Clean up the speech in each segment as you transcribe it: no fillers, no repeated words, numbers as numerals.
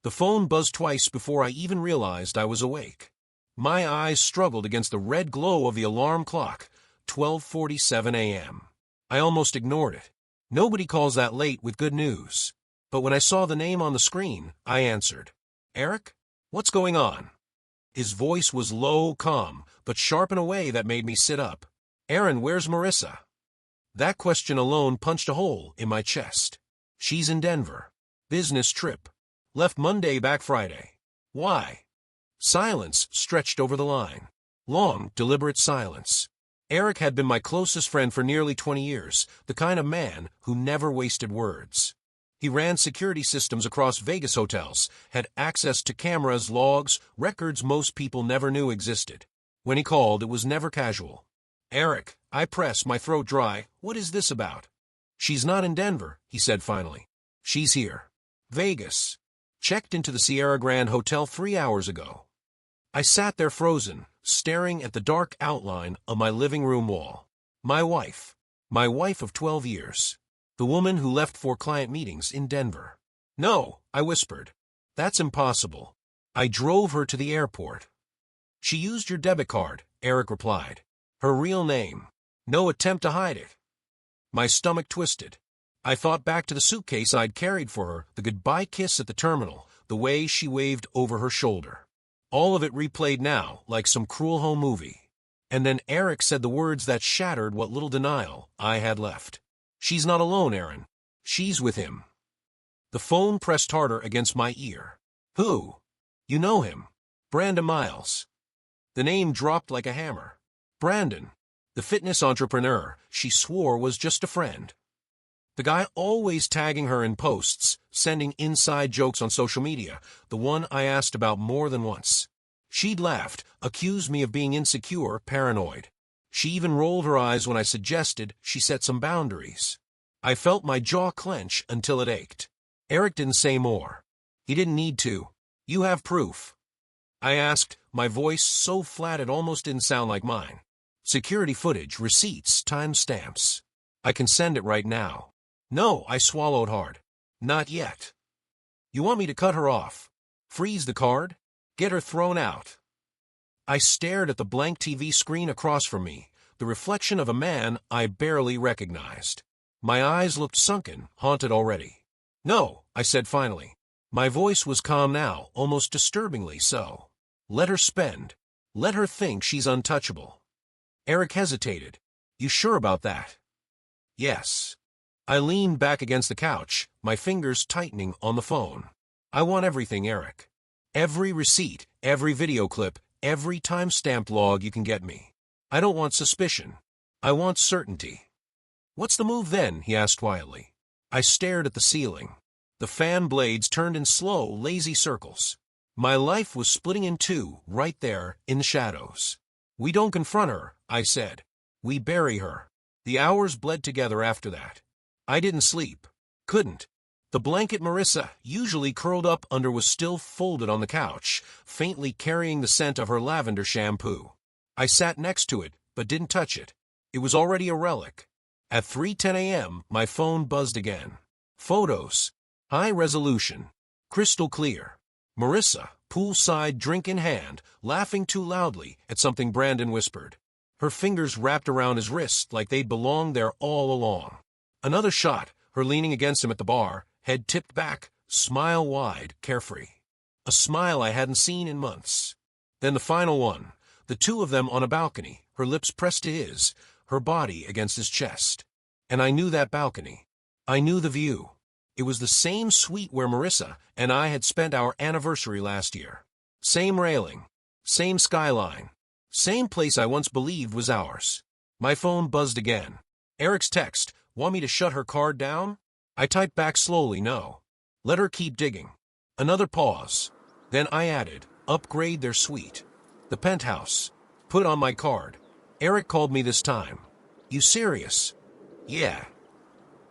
The phone buzzed twice before I even realized I was awake. My eyes struggled against the red glow of the alarm clock, 12:47 a.m. I almost ignored it. Nobody calls that late with good news. But when I saw the name on the screen, I answered. Eric? What's going on? His voice was low, calm, but sharp in a way that made me sit up. Aaron, where's Marissa? That question alone punched a hole in my chest. She's in Denver. Business trip. Left Monday, back Friday. Why? Silence stretched over the line. Long, deliberate silence. Eric had been my closest friend for nearly 20 years, the kind of man who never wasted words. He ran security systems across Vegas hotels, had access to cameras, logs, records most people never knew existed. When he called, it was never casual. Eric, I pressed, my throat dry. What is this about? She's not in Denver, he said finally. She's here. Vegas. Checked into the Sierra Grand Hotel 3 hours ago. I sat there frozen, staring at the dark outline of my living room wall. My wife of 12 years. The woman who left for client meetings in Denver. No, I whispered. That's impossible. I drove her to the airport. She used your debit card, Eric replied. Her real name. No attempt to hide it. My stomach twisted. I thought back to the suitcase I'd carried for her, the goodbye kiss at the terminal, the way she waved over her shoulder. All of it replayed now, like some cruel home movie. And then Eric said the words that shattered what little denial I had left. She's not alone, Aaron. She's with him. The phone pressed harder against my ear. Who? You know him. Brandon Miles. The name dropped like a hammer. Brandon, the fitness entrepreneur she swore was just a friend. The guy always tagging her in posts, sending inside jokes on social media, the one I asked about more than once. She'd laughed, accused me of being insecure, paranoid. She even rolled her eyes when I suggested she set some boundaries. I felt my jaw clench until it ached. Eric didn't say more. He didn't need to. You have proof? I asked, my voice so flat it almost didn't sound like mine. Security footage, receipts, timestamps. I can send it right now. No, I swallowed hard. Not yet. You want me to cut her off? Freeze the card? Get her thrown out? I stared at the blank TV screen across from me, the reflection of a man I barely recognized. My eyes looked sunken, haunted already. No, I said finally. My voice was calm now, almost disturbingly so. Let her spend. Let her think she's untouchable. Eric hesitated. You sure about that? Yes. I leaned back against the couch, my fingers tightening on the phone. I want everything, Eric. Every receipt, every video clip, every time-stamped log you can get me. I don't want suspicion. I want certainty. What's the move then? He asked quietly. I stared at the ceiling. The fan blades turned in slow, lazy circles. My life was splitting in two, right there, in the shadows. We don't confront her, I said. We bury her. The hours bled together after that. I didn't sleep. Couldn't. The blanket Marissa usually curled up under was still folded on the couch, faintly carrying the scent of her lavender shampoo. I sat next to it, but didn't touch it. It was already a relic. At 3:10 a.m., my phone buzzed again. Photos. High resolution. Crystal clear. Marissa, poolside, drink in hand, laughing too loudly at something Brandon whispered. Her fingers wrapped around his wrist like they'd belonged there all along. Another shot, her leaning against him at the bar, head tipped back, smile wide, carefree. A smile I hadn't seen in months. Then the final one, the two of them on a balcony, her lips pressed to his, her body against his chest. And I knew that balcony. I knew the view. It was the same suite where Marissa and I had spent our anniversary last year. Same railing, same skyline, same place I once believed was ours. My phone buzzed again. Eric's text, want me to shut her card down? I typed back slowly, no. Let her keep digging. Another pause. Then I added, upgrade their suite. The penthouse. Put on my card. Eric called me this time. You serious? Yeah.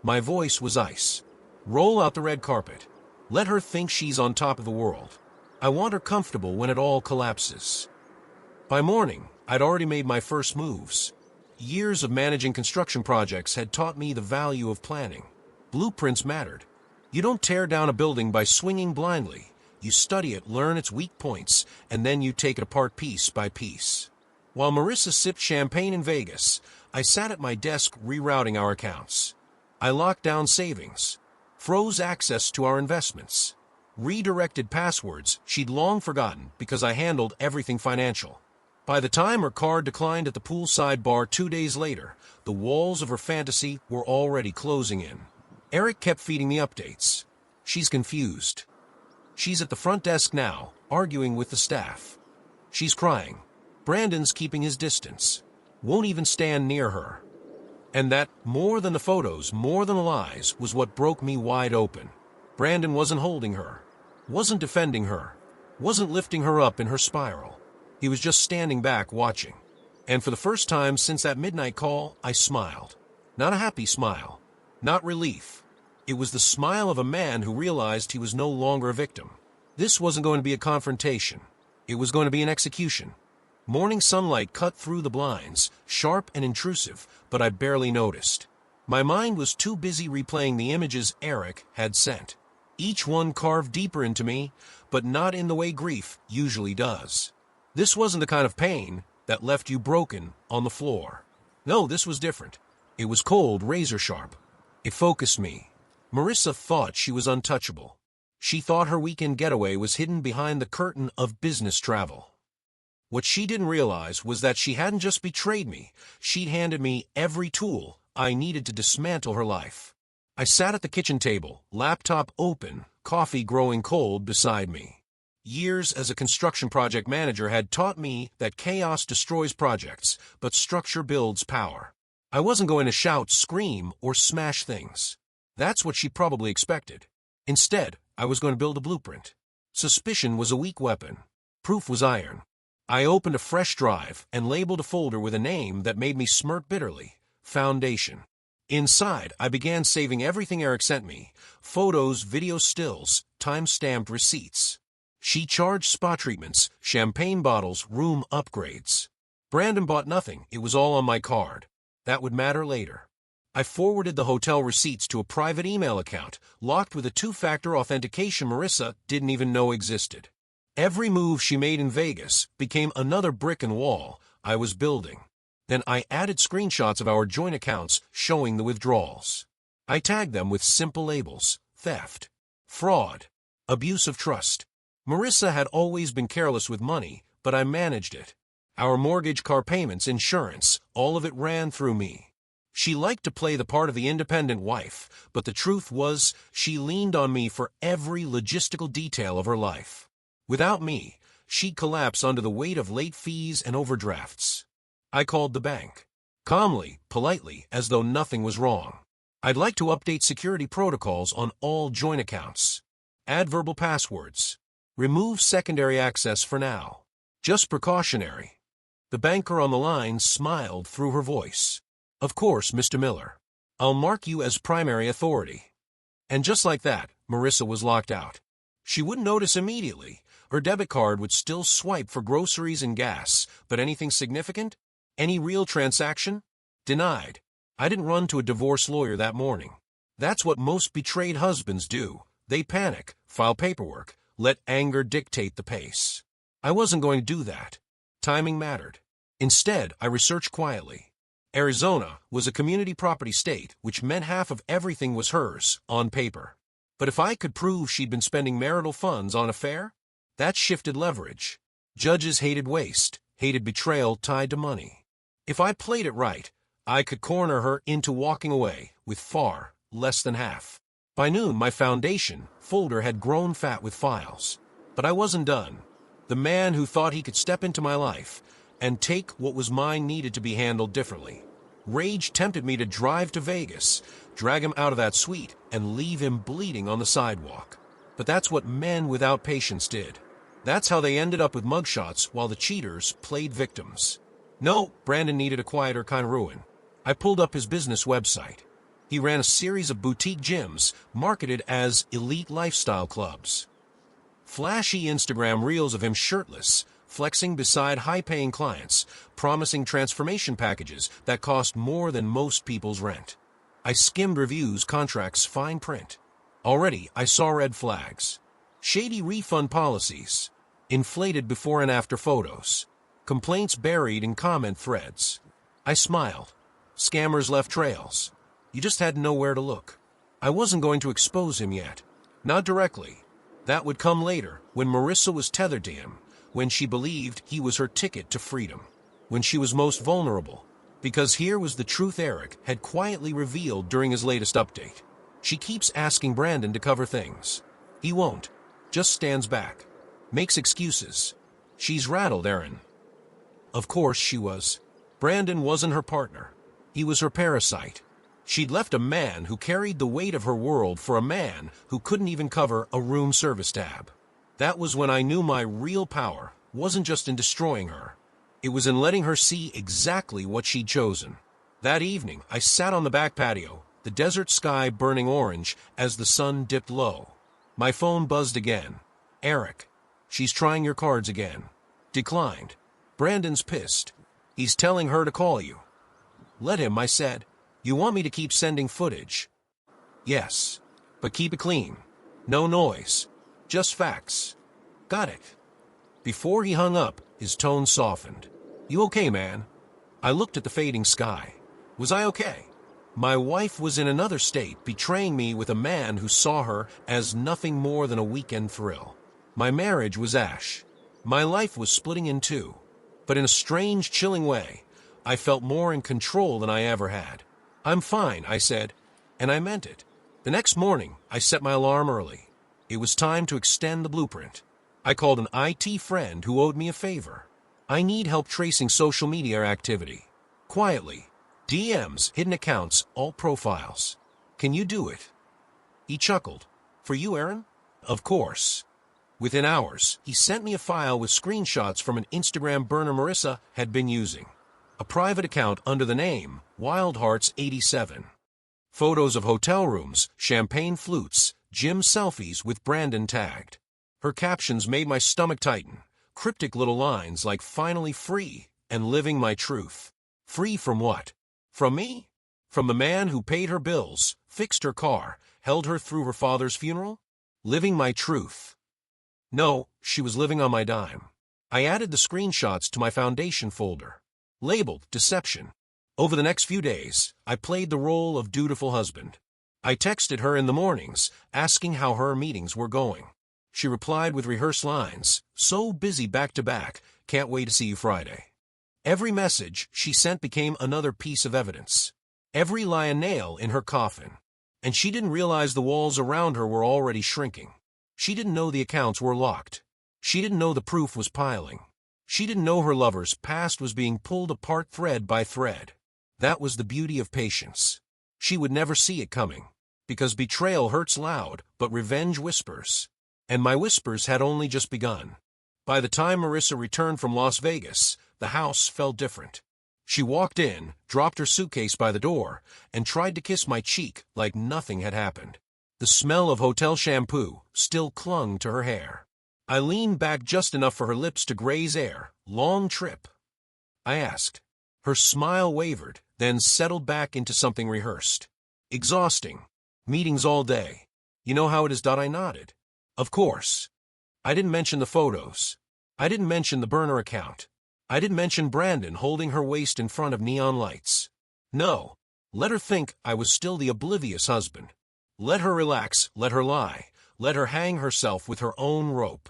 My voice was ice. Roll out the red carpet. Let her think she's on top of the world. I want her comfortable when it all collapses. By morning, I'd already made my first moves. Years of managing construction projects had taught me the value of planning. Blueprints mattered. You don't tear down a building by swinging blindly. You study it, learn its weak points, and then you take it apart piece by piece. While Marissa sipped champagne in Vegas, I sat at my desk rerouting our accounts. I locked down savings, froze access to our investments, redirected passwords she'd long forgotten because I handled everything financial. By the time her card declined at the poolside bar 2 days later, the walls of her fantasy were already closing in. Eric kept feeding me updates. She's confused. She's at the front desk now, arguing with the staff. She's crying. Brandon's keeping his distance. Won't even stand near her. And that, more than the photos, more than the lies, was what broke me wide open. Brandon wasn't holding her, wasn't defending her, wasn't lifting her up in her spiral. He was just standing back watching. And for the first time since that midnight call, I smiled. Not a happy smile. Not relief. It was the smile of a man who realized he was no longer a victim. This wasn't going to be a confrontation. It was going to be an execution. Morning sunlight cut through the blinds, sharp and intrusive, but I barely noticed. My mind was too busy replaying the images Eric had sent. Each one carved deeper into me, but not in the way grief usually does. This wasn't the kind of pain that left you broken on the floor. No, this was different. It was cold, razor sharp. It focused me. Marissa thought she was untouchable. She thought her weekend getaway was hidden behind the curtain of business travel. What she didn't realize was that she hadn't just betrayed me, she'd handed me every tool I needed to dismantle her life. I sat at the kitchen table, laptop open, coffee growing cold beside me. Years as a construction project manager had taught me that chaos destroys projects, but structure builds power. I wasn't going to shout, scream, or smash things. That's what she probably expected. Instead, I was going to build a blueprint. Suspicion was a weak weapon. Proof was iron. I opened a fresh drive and labeled a folder with a name that made me smirk bitterly: Foundation. Inside, I began saving everything Eric sent me: photos, video stills, time-stamped receipts. She charged spa treatments, champagne bottles, room upgrades. Brandon bought nothing. It was all on my card. That would matter later. I forwarded the hotel receipts to a private email account, locked with a two-factor authentication Marissa didn't even know existed. Every move she made in Vegas became another brick and wall I was building. Then I added screenshots of our joint accounts showing the withdrawals. I tagged them with simple labels: theft, fraud, abuse of trust. Marissa had always been careless with money, but I managed it. Our mortgage, car payments, insurance, all of it ran through me. She liked to play the part of the independent wife, but the truth was she leaned on me for every logistical detail of her life. Without me, she'd collapse under the weight of late fees and overdrafts. I called the bank. Calmly, politely, as though nothing was wrong. I'd like to update security protocols on all joint accounts. Add verbal passwords. Remove secondary access for now. Just precautionary. The banker on the line smiled through her voice. Of course, Mr. Miller. I'll mark you as primary authority. And just like that, Marissa was locked out. She wouldn't notice immediately. Her debit card would still swipe for groceries and gas, but anything significant? Any real transaction? Denied. I didn't run to a divorce lawyer that morning. That's what most betrayed husbands do. They panic, file paperwork, let anger dictate the pace. I wasn't going to do that. Timing mattered. Instead, I researched quietly. Arizona was a community property state, which meant half of everything was hers, on paper. But if I could prove she'd been spending marital funds on affair, that shifted leverage. Judges hated waste, hated betrayal tied to money. If I played it right, I could corner her into walking away with far less than half. By noon, my foundation folder had grown fat with files. But I wasn't done. The man who thought he could step into my life and take what was mine needed to be handled differently. Rage tempted me to drive to Vegas, drag him out of that suite, and leave him bleeding on the sidewalk. But that's what men without patience did. That's how they ended up with mugshots while the cheaters played victims. No, Brandon needed a quieter kind of ruin. I pulled up his business website. He ran a series of boutique gyms marketed as elite lifestyle clubs. Flashy Instagram reels of him shirtless, flexing beside high-paying clients, promising transformation packages that cost more than most people's rent. I skimmed reviews, contracts, fine print. Already, I saw red flags. Shady refund policies. Inflated before and after photos. Complaints buried in comment threads. I smiled. Scammers left trails. You just had to know where to look. I wasn't going to expose him yet. Not directly. That would come later, when Marissa was tethered to him, when she believed he was her ticket to freedom, when she was most vulnerable. Because here was the truth Eric had quietly revealed during his latest update. She keeps asking Brandon to cover things. He won't. Just stands back. Makes excuses. She's rattled, Aaron. Of course she was. Brandon wasn't her partner. He was her parasite. She'd left a man who carried the weight of her world for a man who couldn't even cover a room service tab. That was when I knew my real power wasn't just in destroying her. It was in letting her see exactly what she'd chosen. That evening, I sat on the back patio, the desert sky burning orange as the sun dipped low. My phone buzzed again. Eric, she's trying your cards again. Declined. Brandon's pissed. He's telling her to call you. Let him, I said. You want me to keep sending footage? Yes. But keep it clean. No noise. Just facts. Got it. Before he hung up, his tone softened. You okay, man? I looked at the fading sky. Was I okay? My wife was in another state, betraying me with a man who saw her as nothing more than a weekend thrill. My marriage was ash. My life was splitting in two. But in a strange, chilling way, I felt more in control than I ever had. I'm fine, I said, and I meant it. The next morning, I set my alarm early. It was time to extend the blueprint. I called an IT friend who owed me a favor. I need help tracing social media activity. Quietly. DMs, hidden accounts, alt profiles. Can you do it? He chuckled. For you, Aaron? Of course. Within hours, he sent me a file with screenshots from an Instagram burner Marissa had been using. A private account under the name WildHearts87. Photos of hotel rooms, champagne flutes, gym selfies with Brandon tagged. Her captions made my stomach tighten. Cryptic little lines like finally free and living my truth. Free from what? From me? From the man who paid her bills, fixed her car, held her through her father's funeral? Living my truth. No, she was living on my dime. I added the screenshots to my foundation folder. Labeled Deception. Over the next few days, I played the role of dutiful husband. I texted her in the mornings, asking how her meetings were going. She replied with rehearsed lines, so busy back to back, can't wait to see you Friday. Every message she sent became another piece of evidence. Every lie a nail in her coffin. And she didn't realize the walls around her were already shrinking. She didn't know the accounts were locked. She didn't know the proof was piling. She didn't know her lover's past was being pulled apart thread by thread. That was the beauty of patience. She would never see it coming. Because betrayal hurts loud, but revenge whispers. And my whispers had only just begun. By the time Marissa returned from Las Vegas, the house felt different. She walked in, dropped her suitcase by the door, and tried to kiss my cheek like nothing had happened. The smell of hotel shampoo still clung to her hair. I leaned back just enough for her lips to graze air. Long trip? I asked. Her smile wavered, then settled back into something rehearsed. Exhausting. Meetings all day. You know how it is. I nodded. Of course. I didn't mention the photos. I didn't mention the burner account. I didn't mention Brandon holding her waist in front of neon lights. No. Let her think I was still the oblivious husband. Let her relax, let her lie, let her hang herself with her own rope.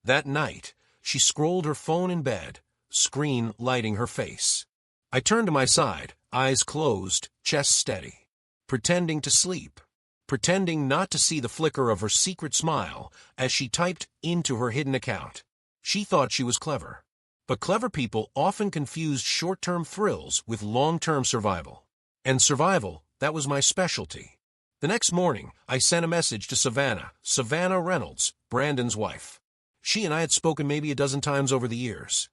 That night, she scrolled her phone in bed, screen lighting her face. I turned to my side, eyes closed, chest steady. Pretending to sleep. Pretending not to see the flicker of her secret smile as she typed into her hidden account. She thought she was clever. But clever people often confused short-term thrills with long-term survival. And survival, that was my specialty. The next morning, I sent a message to Savannah Reynolds, Brandon's wife. She and I had spoken maybe a dozen times over the years.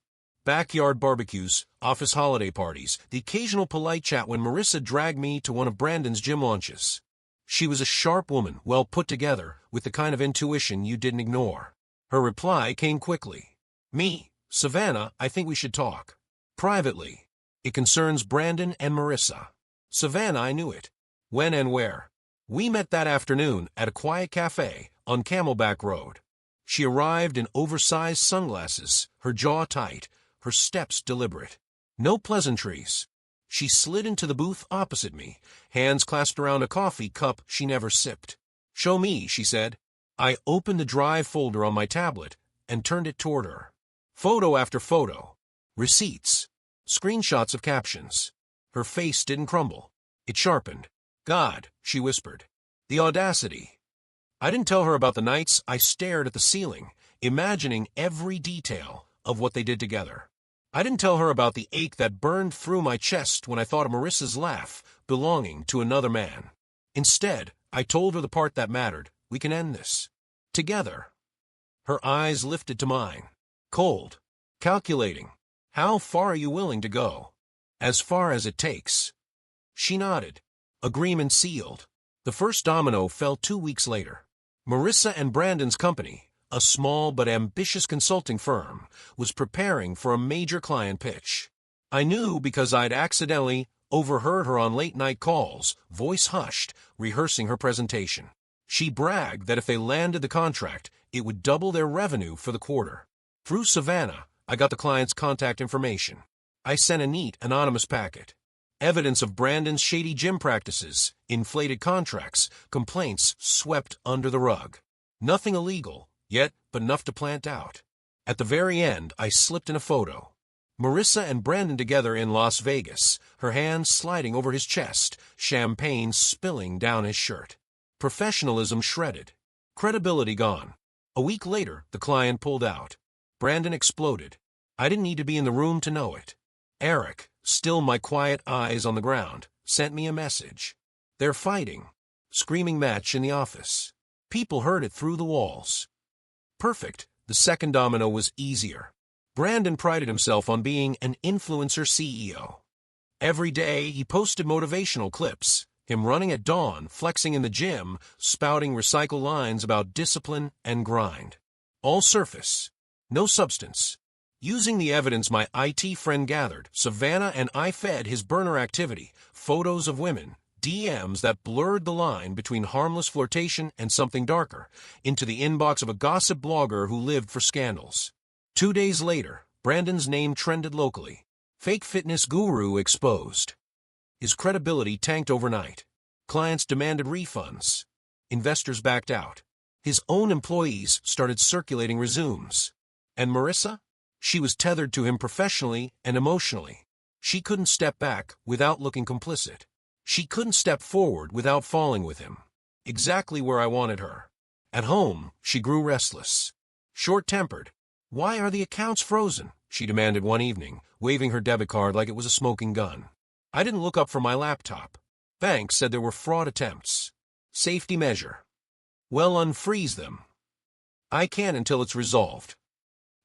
Backyard barbecues, office holiday parties, the occasional polite chat when Marissa dragged me to one of Brandon's gym launches. She was a sharp woman, well put together, with the kind of intuition you didn't ignore. Her reply came quickly. Me, Savannah, I think we should talk. Privately. It concerns Brandon and Marissa. Savannah, I knew it. When and where? We met that afternoon at a quiet cafe on Camelback Road. She arrived in oversized sunglasses, her jaw tight, her steps deliberate. No pleasantries. She slid into the booth opposite me, hands clasped around a coffee cup she never sipped. "Show me," she said. I opened the drive folder on my tablet and turned it toward her. Photo after photo. Receipts. Screenshots of captions. Her face didn't crumble. It sharpened. "God," she whispered. The audacity. I didn't tell her about the nights I stared at the ceiling, imagining every detail of what they did together. I didn't tell her about the ache that burned through my chest when I thought of Marissa's laugh belonging to another man. Instead, I told her the part that mattered. We can end this. Together. Her eyes lifted to mine. Cold. Calculating. "How far are you willing to go?" "As far as it takes." She nodded. Agreement sealed. The first domino fell 2 weeks later. Marissa and Brandon's company, a small but ambitious consulting firm, was preparing for a major client pitch. I knew because I'd accidentally overheard her on late-night calls, voice hushed, rehearsing her presentation. She bragged that if they landed the contract, it would double their revenue for the quarter. Through Savannah, I got the client's contact information. I sent a neat, anonymous packet. Evidence of Brandon's shady gym practices, inflated contracts, complaints swept under the rug. Nothing illegal, yet but enough to plant doubt. At the very end, I slipped in a photo. Marissa and Brandon together in Las Vegas, her hands sliding over his chest, champagne spilling down his shirt. Professionalism shredded. Credibility gone. A week later, the client pulled out. Brandon exploded. I didn't need to be in the room to know it. Eric, still my quiet eyes on the ground, sent me a message. "They're fighting." Screaming match in the office. People heard it through the walls. Perfect. The second domino was easier. Brandon prided himself on being an influencer CEO. Every day, he posted motivational clips, him running at dawn, flexing in the gym, spouting recycled lines about discipline and grind. All surface. No substance. Using the evidence my IT friend gathered, Savannah and I fed his burner activity, photos of women, DMs that blurred the line between harmless flirtation and something darker, into the inbox of a gossip blogger who lived for scandals. 2 days later, Brandon's name trended locally. Fake fitness guru exposed. His credibility tanked overnight. Clients demanded refunds. Investors backed out. His own employees started circulating resumes. And Marissa? She was tethered to him professionally and emotionally. She couldn't step back without looking complicit. She couldn't step forward without falling with him. Exactly where I wanted her. At home, she grew restless. Short-tempered. "Why are the accounts frozen?" she demanded one evening, waving her debit card like it was a smoking gun. I didn't look up from my laptop. Banks said there were fraud attempts. Safety measure. "Well, unfreeze them." "I can't until it's resolved."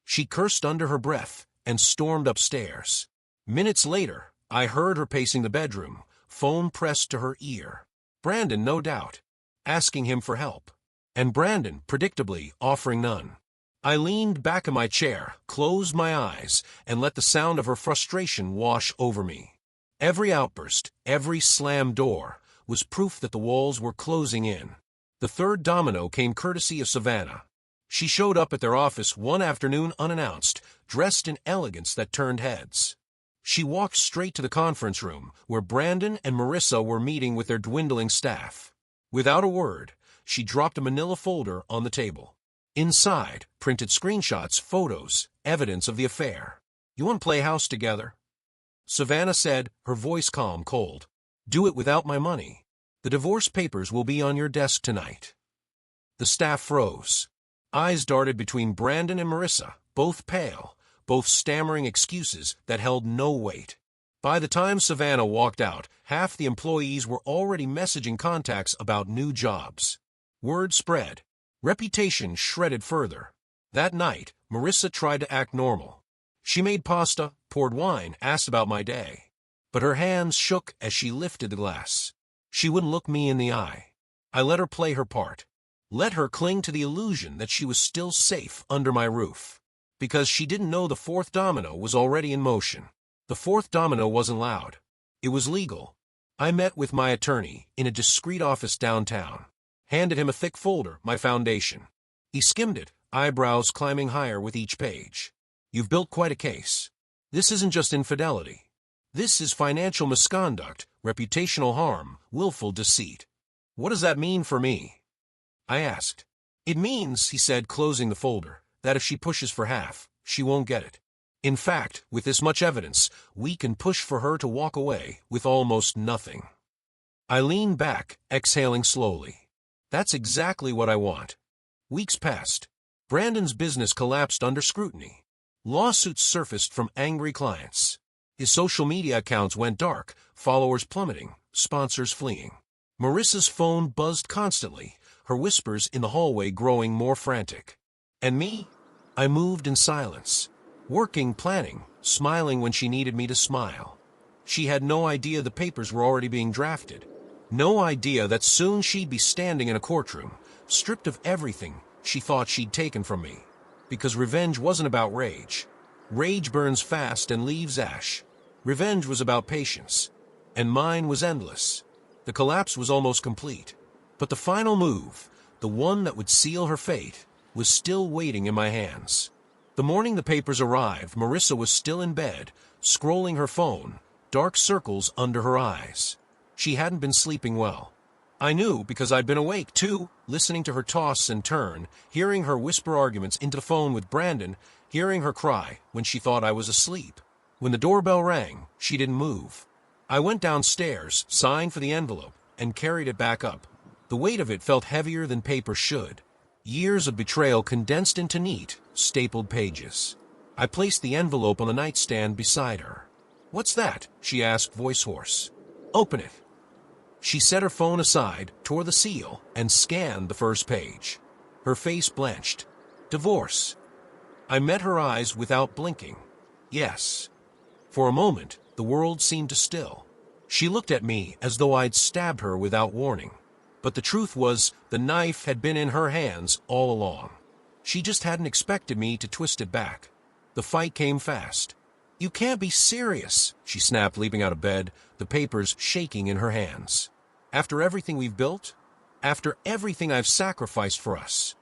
She cursed under her breath and stormed upstairs. Minutes later, I heard her pacing the bedroom, phone pressed to her ear. Brandon, no doubt, asking him for help. And Brandon, predictably, offering none. I leaned back in my chair, closed my eyes, and let the sound of her frustration wash over me. Every outburst, every slammed door, was proof that the walls were closing in. The third domino came courtesy of Savannah. She showed up at their office one afternoon unannounced, dressed in elegance that turned heads. She walked straight to the conference room, where Brandon and Marissa were meeting with their dwindling staff. Without a word, she dropped a manila folder on the table. Inside, printed screenshots, photos, evidence of the affair. "You want to play house together?" Savannah said, her voice calm, cold. "Do it without my money. The divorce papers will be on your desk tonight." The staff froze. Eyes darted between Brandon and Marissa, both pale, both stammering excuses that held no weight. By the time Savannah walked out, half the employees were already messaging contacts about new jobs. Word spread. Reputation shredded further. That night, Marissa tried to act normal. She made pasta, poured wine, asked about my day. But her hands shook as she lifted the glass. She wouldn't look me in the eye. I let her play her part. Let her cling to the illusion that she was still safe under my roof. Because she didn't know the fourth domino was already in motion. The fourth domino wasn't loud. It was legal. I met with my attorney in a discreet office downtown. Handed him a thick folder, my foundation. He skimmed it, eyebrows climbing higher with each page. You've built quite a case. This isn't just infidelity. This is financial misconduct, reputational harm, willful deceit. What does that mean for me? I asked. It means, he said, closing the folder, that if she pushes for half, she won't get it. In fact, with this much evidence, we can push for her to walk away with almost nothing. I leaned back, exhaling slowly. That's exactly what I want. Weeks passed. Brandon's business collapsed under scrutiny. Lawsuits surfaced from angry clients. His social media accounts went dark, followers plummeting, sponsors fleeing. Marissa's phone buzzed constantly, her whispers in the hallway growing more frantic. And me? I moved in silence, working, planning, smiling when she needed me to smile. She had no idea the papers were already being drafted. No idea that soon she'd be standing in a courtroom, stripped of everything she thought she'd taken from me. Because revenge wasn't about rage. Rage burns fast and leaves ash. Revenge was about patience. And mine was endless. The collapse was almost complete. But the final move, the one that would seal her fate, was still waiting in my hands. The morning the papers arrived, Marissa was still in bed, scrolling her phone, dark circles under her eyes. She hadn't been sleeping well. I knew because I'd been awake, too, listening to her toss and turn, hearing her whisper arguments into the phone with Brandon, hearing her cry when she thought I was asleep. When the doorbell rang, she didn't move. I went downstairs, signed for the envelope, and carried it back up. The weight of it felt heavier than paper should. Years of betrayal condensed into neat, stapled pages. I placed the envelope on the nightstand beside her. "What's that?" she asked, voice hoarse. "Open it." She set her phone aside, tore the seal, and scanned the first page. Her face blanched. Divorce. I met her eyes without blinking. Yes. For a moment, the world seemed to still. She looked at me as though I'd stabbed her without warning. But the truth was, the knife had been in her hands all along. She just hadn't expected me to twist it back. The fight came fast. "You can't be serious," she snapped, leaping out of bed, the papers shaking in her hands. "After everything we've built? After everything I've sacrificed for us?"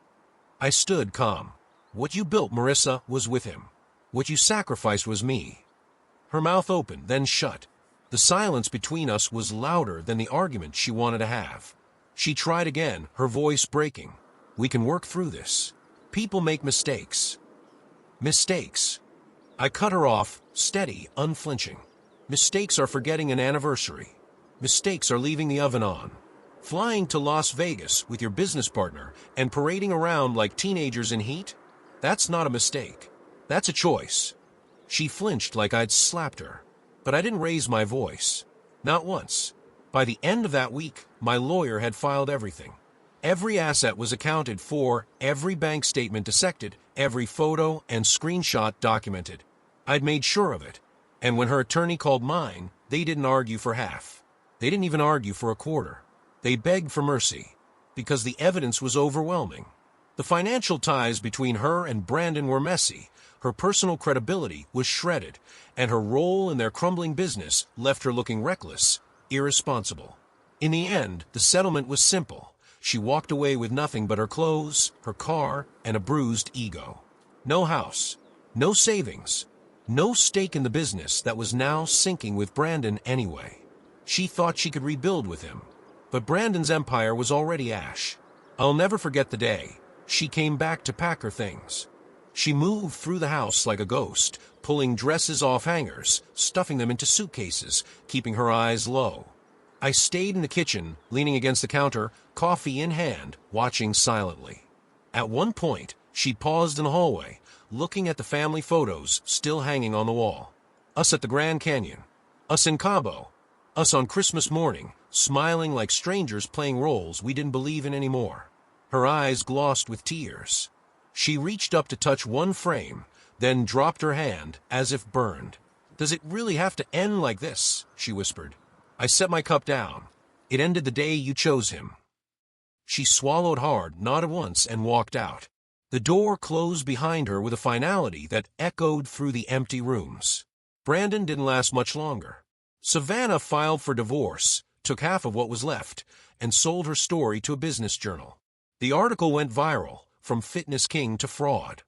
I stood calm. "What you built, Marissa, was with him. What you sacrificed was me." Her mouth opened, then shut. The silence between us was louder than the argument she wanted to have. She tried again, her voice breaking. "We can work through this. People make mistakes." Mistakes. I cut her off, steady, unflinching. Mistakes are forgetting an anniversary. Mistakes are leaving the oven on. Flying to Las Vegas with your business partner and parading around like teenagers in heat? That's not a mistake. That's a choice. She flinched like I'd slapped her. But I didn't raise my voice. Not once. By the end of that week, my lawyer had filed everything. Every asset was accounted for, every bank statement dissected, every photo and screenshot documented. I'd made sure of it. And when her attorney called mine, they didn't argue for half. They didn't even argue for a quarter. They begged for mercy, because the evidence was overwhelming. The financial ties between her and Brandon were messy, her personal credibility was shredded, and her role in their crumbling business left her looking reckless, irresponsible. In the end, the settlement was simple. She walked away with nothing but her clothes, her car, and a bruised ego. No house, no savings, no stake in the business that was now sinking with Brandon anyway. She thought she could rebuild with him, but Brandon's empire was already ash. I'll never forget the day she came back to pack her things. She moved through the house like a ghost, pulling dresses off hangers, stuffing them into suitcases, keeping her eyes low. I stayed in the kitchen, leaning against the counter, coffee in hand, watching silently. At one point, she paused in the hallway, looking at the family photos still hanging on the wall. Us at the Grand Canyon. Us in Cabo. Us on Christmas morning, smiling like strangers playing roles we didn't believe in anymore. Her eyes glossed with tears. She reached up to touch one frame, then dropped her hand as if burned. "Does it really have to end like this?" she whispered. I set my cup down. "It ended the day you chose him." She swallowed hard, nodded once, and walked out. The door closed behind her with a finality that echoed through the empty rooms. Brandon didn't last much longer. Savannah filed for divorce, took half of what was left, and sold her story to a business journal. The article went viral, from fitness king to fraud.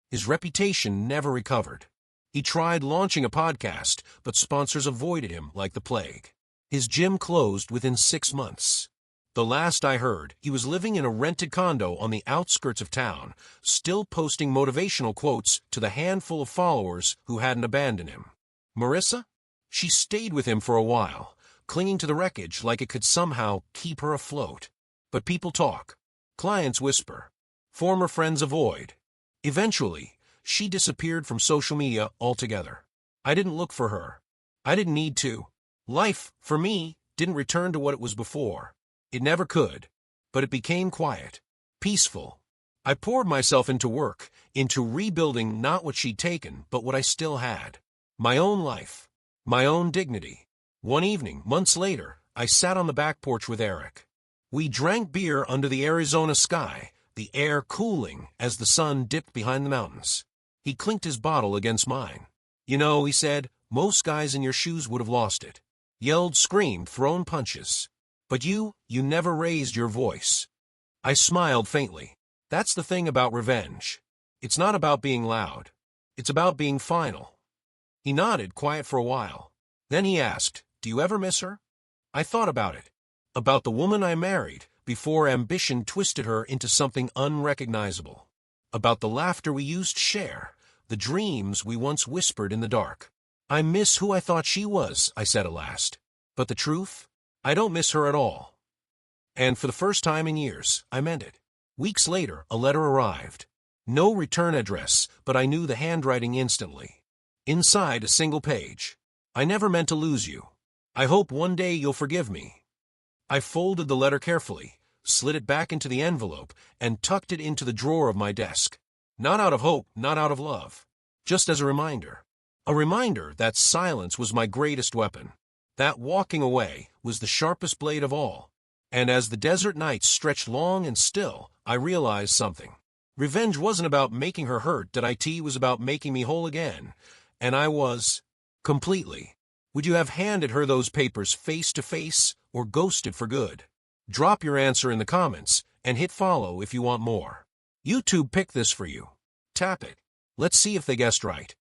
His reputation never recovered. He tried launching a podcast, but sponsors avoided him like the plague. His gym closed within 6 months. The last I heard, he was living in a rented condo on the outskirts of town, still posting motivational quotes to the handful of followers who hadn't abandoned him. Marissa? She stayed with him for a while, clinging to the wreckage like it could somehow keep her afloat. But people talk. Clients whisper. Former friends avoid. Eventually, she disappeared from social media altogether. I didn't look for her. I didn't need to. Life, for me, didn't return to what it was before. It never could. But it became quiet. Peaceful. I poured myself into work, into rebuilding not what she'd taken, but what I still had. My own life. My own dignity. One evening, months later, I sat on the back porch with Eric. We drank beer under the Arizona sky, the air cooling as the sun dipped behind the mountains. He clinked his bottle against mine. You know, he said, most guys in your shoes would have lost it. Yelled, screamed, thrown punches. But you never raised your voice. I smiled faintly. That's the thing about revenge. It's not about being loud. It's about being final. He nodded, quiet for a while. Then he asked, do you ever miss her? I thought about it. About the woman I married before ambition twisted her into something unrecognizable. About the laughter we used to share, the dreams we once whispered in the dark. I miss who I thought she was, I said at last. But the truth? I don't miss her at all. And for the first time in years, I meant it. Weeks later, a letter arrived. No return address, but I knew the handwriting instantly. Inside a single page. I never meant to lose you. I hope one day you'll forgive me. I folded the letter carefully, slid it back into the envelope, and tucked it into the drawer of my desk. Not out of hope, not out of love. Just as a reminder. A reminder that silence was my greatest weapon. That walking away was the sharpest blade of all. And as the desert nights stretched long and still, I realized something. Revenge wasn't about making her hurt, it was about making me whole again. And I was. Completely. Would you have handed her those papers face to face, or ghosted for good? Drop your answer in the comments, and hit follow if you want more. YouTube picked this for you. Tap it. Let's see if they guessed right.